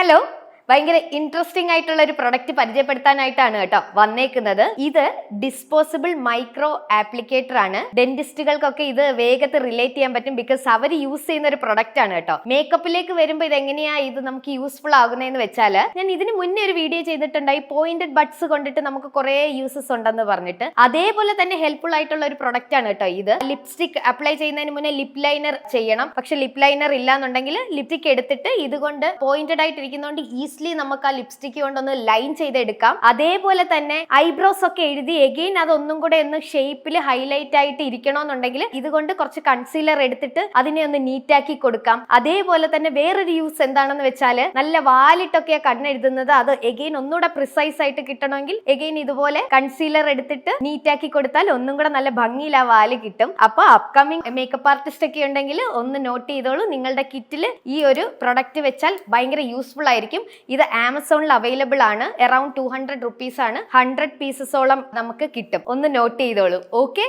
Hello, ഭയങ്കര interesting ആയിട്ടുള്ള ഒരു പ്രൊഡക്റ്റ് പരിചയപ്പെടുത്താനായിട്ടാണ് കേട്ടോ വന്നേക്കുന്നത്. ഇത് ഡിസ്പോസിബിൾ മൈക്രോ ആപ്ലിക്കേറ്റർ ആണ്. ഡെന്റിസ്റ്റുകൾക്കൊക്കെ ഇത് വേഗത്തിൽ റിലേറ്റ് ചെയ്യാൻ പറ്റും, ബിക്കോസ് അവർ യൂസ് ചെയ്യുന്ന ഒരു പ്രൊഡക്റ്റ് ആണ് കേട്ടോ. മേക്കപ്പിലേക്ക് വരുമ്പോൾ ഇത് എങ്ങനെയാ ഇത് നമുക്ക് യൂസ്ഫുൾ ആകുന്നതെന്ന് വെച്ചാൽ, ഞാൻ ഇതിന് മുന്നേ ഒരു വീഡിയോ ചെയ്തിട്ടുണ്ടായി, പോയിന്റഡ് ബഡ്സ് കൊണ്ടിട്ട് നമുക്ക് കുറെ യൂസസ് ഉണ്ടെന്ന് പറഞ്ഞിട്ട്. അതേപോലെ തന്നെ ഹെൽപ്ഫുൾ ആയിട്ടുള്ള ഒരു പ്രൊഡക്റ്റ് ആണ് കേട്ടോ ഇത്. ലിപ്സ്റ്റിക് അപ്ലൈ ചെയ്യുന്നതിന് മുന്നേ ലിപ് ലൈനർ ചെയ്യണം. പക്ഷെ ലിപ് ലൈനർ ഇല്ലാന്നുണ്ടെങ്കിൽ ലിപ്സ്റ്റിക് എടുത്തിട്ട് ഇതുകൊണ്ട് പോയിന്റഡ് ആയിട്ടിരിക്കുന്നതുകൊണ്ട് നമുക്ക് ആ ലിപ്സ്റ്റിക് കൊണ്ടൊന്ന് ലൈൻ ചെയ്തെടുക്കാം. അതേപോലെ തന്നെ ഐബ്രോസ് ഒക്കെ എഴുതി എഗെയിൻ അതൊന്നും കൂടെ ഒന്ന് ഷേപ്പിൽ ഹൈലൈറ്റ് ആയിട്ട് ഇരിക്കണമെന്നുണ്ടെങ്കിൽ ഇതുകൊണ്ട് കുറച്ച് കൺസീലർ എടുത്തിട്ട് അതിനെ ഒന്ന് നീറ്റാക്കി കൊടുക്കാം. അതേപോലെ തന്നെ വേറൊരു യൂസ് എന്താണെന്ന് വെച്ചാൽ, നല്ല വാലിട്ടൊക്കെയാ കണ്ണെഴുതുന്നത്, അത് എഗെയിൻ ഒന്നുകൂടെ പ്രിസൈസ് ആയിട്ട് കിട്ടണമെങ്കിൽ എഗെയിൻ ഇതുപോലെ കൺസീലർ എടുത്തിട്ട് നീറ്റാക്കി കൊടുത്താൽ ഒന്നും കൂടെ നല്ല ഭംഗിയിൽ ആ വാല് കിട്ടും. അപ്പൊ അപ്കമിങ് മേക്കപ്പ് ആർട്ടിസ്റ്റ് ഒക്കെ ഉണ്ടെങ്കിൽ ഒന്ന് നോട്ട് ചെയ്തോളൂ, നിങ്ങളുടെ കിറ്റിൽ ഈ ഒരു പ്രൊഡക്റ്റ് വെച്ചാൽ ഭയങ്കര യൂസ്ഫുൾ ആയിരിക്കും. ഇത് ആമസോണിൽ അവൈലബിൾ ആണ്. അറൌണ്ട് 200 റുപ്പീസ് ആണ്. 100 പീസസോളം നമുക്ക് കിട്ടും. ഒന്ന് നോട്ട് ചെയ്തോളൂ. ഓക്കെ.